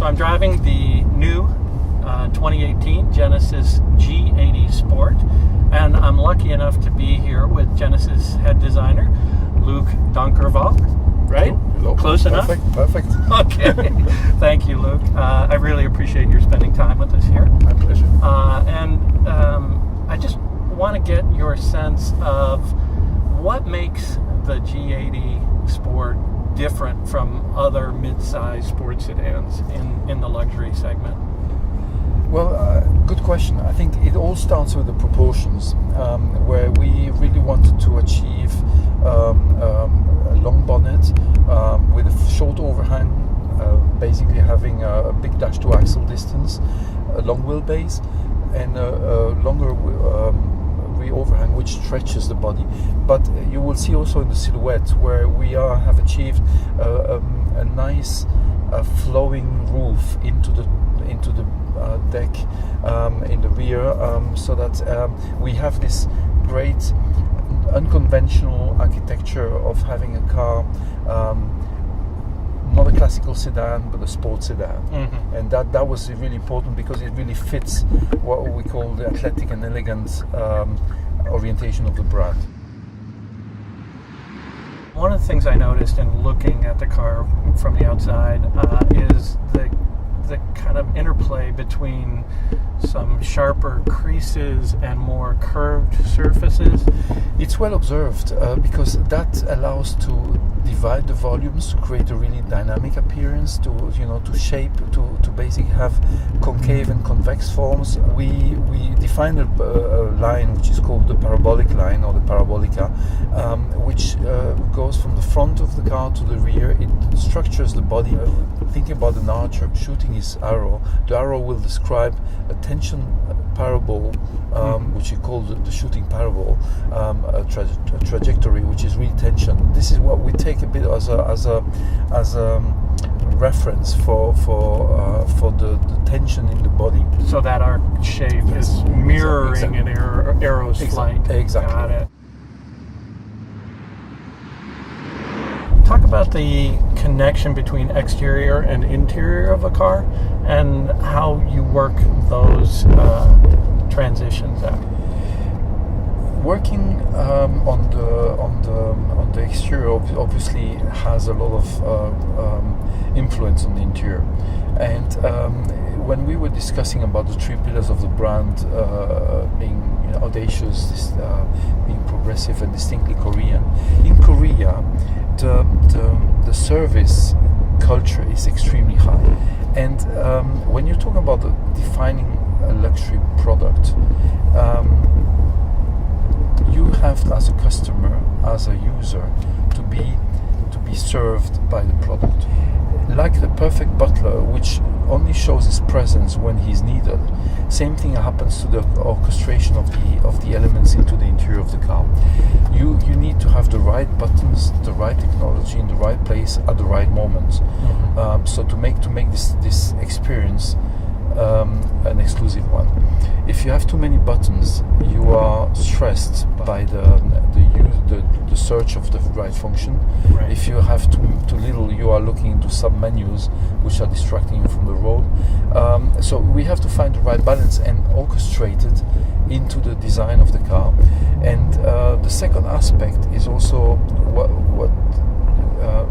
I'm driving the new 2018 Genesis G80 Sport, and I'm lucky enough to be here with Genesis head designer Luc Donckerwolke. Right? Hello. Close enough? Perfect. Okay. Thank you, Luc. I really appreciate your spending time with us here. My pleasure. And I just want to get your sense of what makes the G80 Sport different from other mid-size sports sedans in the luxury segment. Well, good question. I think it all starts with the proportions, where we really wanted to achieve a long bonnet with a short overhang, basically having a big dash to axle distance, a long wheelbase, and a longer overhang which stretches the body. But you will see also in the silhouette where we have achieved a nice flowing roof into the deck in the rear, so that we have this great unconventional architecture of having a car, not a classical sedan but a sports sedan. Mm-hmm. And that was really important because it really fits what we call the athletic and elegant orientation of the brand. One of the things I noticed in looking at the car from the outside is the kind of interplay between some sharper creases and more curved surfaces. It's well observed because that allows to divide the volumes to create a really dynamic appearance, to shape, to basically have concave and convex forms. We defined a line which is called the parabolic line or the parabolica, which goes from the front of the car to the rear. It structures the body. Thinking about an archer shooting his arrow, the arrow will describe a tension parabole, which you call the shooting parabole, a trajectory which is really tension. This is what we take a bit as a reference for the tension in the body. So that our shape is mirroring an arrow's flight. Exactly. Got it. Talk about the connection between exterior and interior of a car and how you work those transitions out. Working on the exterior obviously has a lot of influence on the interior, and when we were discussing about the three pillars of the brand, being audacious, being progressive, and distinctly Korean, in Korea the service culture is extremely high, and when you're talking about defining a luxury product, you have as a customer, as a user, to be served by the product like the perfect butler, which only shows his presence when he's needed. Same thing happens to the orchestration of the elements into the interior of the car. You need to have the right buttons, the right technology in the right place at the right moment. Mm-hmm. So to make this experience an exclusive one. If you have too many buttons, you are stressed by the search of the right function. Right. If you have too little, you are looking into sub-menus which are distracting you from the road. So we have to find the right balance and orchestrate it into the design of the car. And the second aspect is also what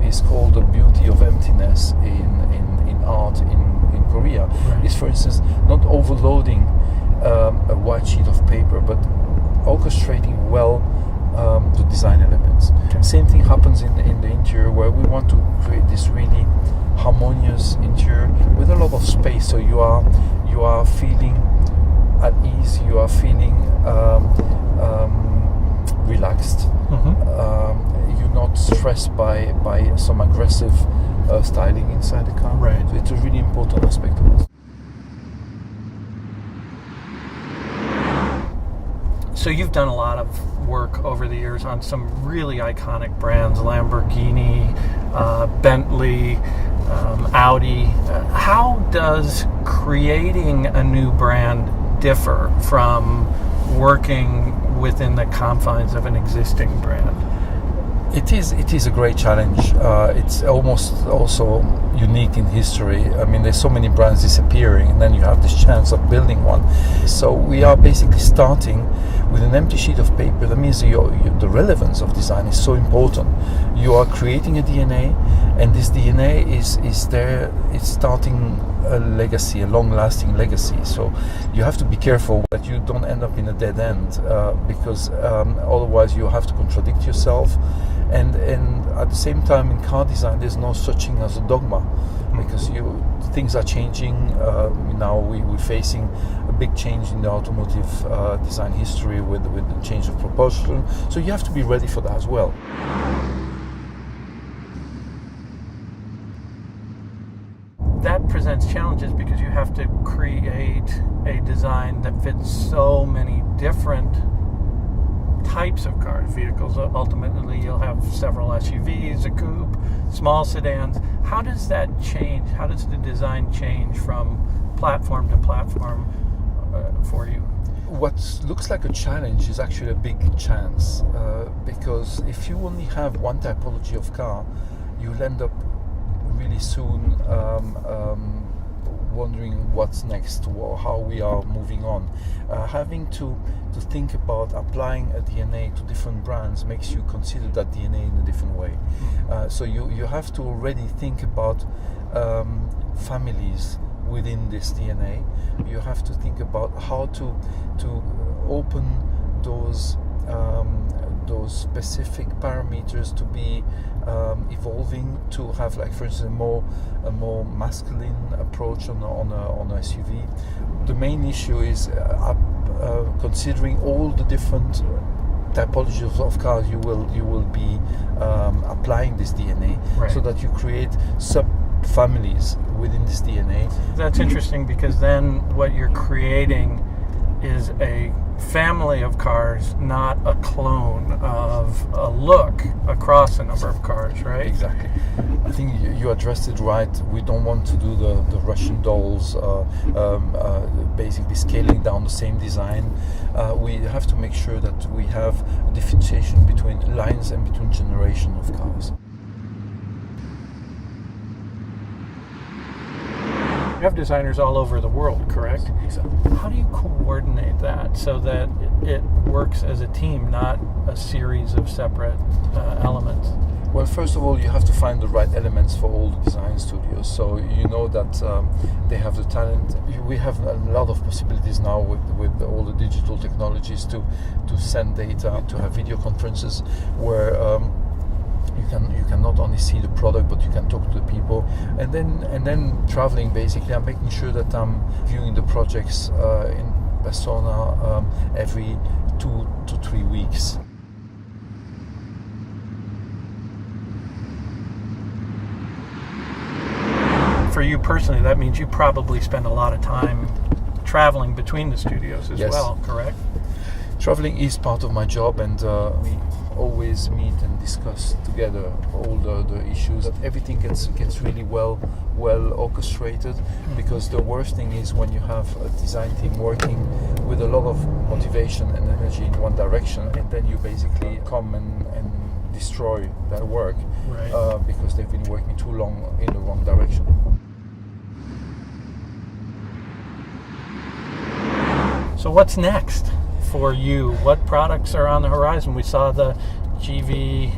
is called the beauty of emptiness in art in Korea. Right. Is, for instance, not overloading a white sheet of paper, but orchestrating well the design elements. Okay. Same thing happens in the interior, where we want to create this really harmonious interior with a lot of space. So you are feeling at ease. You are feeling relaxed. Mm-hmm. You're not stressed by some aggressive styling inside the car. Right. So it's a really important aspect of it. So you've done a lot of work over the years on some really iconic brands, Lamborghini, Bentley, Audi. How does creating a new brand differ from working within the confines of an existing brand? It is a great challenge. It's almost also unique in history. I mean, there's so many brands disappearing, and then you have this chance of building one. So we are basically starting with an empty sheet of paper. That means the relevance of design is so important. You are creating a DNA, and this DNA is there. It's starting a legacy, a long-lasting legacy. So you have to be careful that you don't end up in a dead end, because otherwise you have to contradict yourself. And at the same time, in car design, there's no such thing as a dogma, because things are changing. Now we're facing a big change in the automotive design history with the change of propulsion. So you have to be ready for that as well. That presents challenges because you have to create a design that fits so many different types of cars, vehicles. Ultimately, you'll have several SUVs, a coupe, small sedans. How does that change? How does the design change from platform to platform for you? What looks like a challenge is actually a big chance, because if you only have one typology of car, you'll end up really soon wondering what's next or how we are moving on. Having to think about applying a DNA to different brands makes you consider that DNA in a different way. So you have to already think about families within this DNA. You have to think about how to open those specific parameters to be evolving, to have, like, for instance, a more masculine approach on a SUV. The main issue is considering all the different typologies of cars you will be applying this DNA, right, so that you create sub-families within this DNA. That's interesting, because then what you're creating is a family of cars, not a clone of a look across a number of cars, right? Exactly. I think you addressed it right. We don't want to do the Russian dolls, basically scaling down the same design. We have to make sure that we have a differentiation between lines and between generations of cars. You have designers all over the world, correct? Exactly. How do you coordinate that so that it works as a team, not a series of separate elements? Well, first of all, you have to find the right elements for all the design studios. So you know that they have the talent. We have a lot of possibilities now with all the digital technologies to send data, to have video conferences where you can not only see the product, but you can talk to the people, and then traveling. Basically, I'm making sure that I'm viewing the projects in persona every 2 to 3 weeks. For you personally, that means you probably spend a lot of time traveling between the studios as well, correct? Traveling is part of my job, and we always meet and discuss together all the issues. That everything gets really well orchestrated, because the worst thing is when you have a design team working with a lot of motivation and energy in one direction, and then you basically come and destroy that work, right, because they've been working too long in the wrong direction. So what's next for you? What products are on the horizon? We saw the GV80,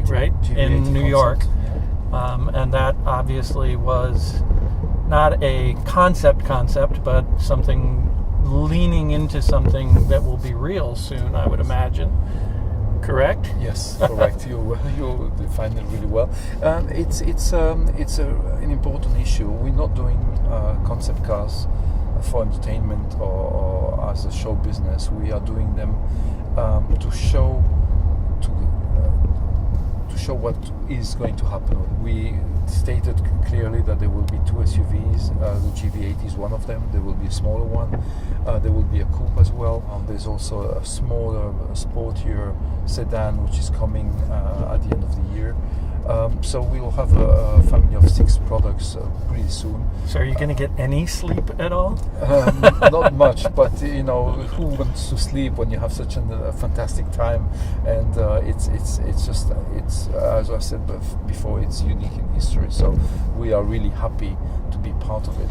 right, GV80 in New York, yeah. And that obviously was not a concept, but something leaning into something that will be real soon, I would imagine. Correct? Yes, correct. You defined it really well. It's an important issue. We're not doing concept cars for entertainment or as a show business. We are doing them to show what is going to happen. We stated clearly that there will be 2 SUVs. The GV80 is one of them. There will be a smaller one. There will be a coupe as well. There's also a smaller, sportier sedan which is coming at the end of the year. So we'll have a family of 6 products pretty soon. So are you going to get any sleep at all? Not much, but you know, who wants to sleep when you have such a fantastic time? And it's just as I said before, it's unique in history. So we are really happy to be part of it.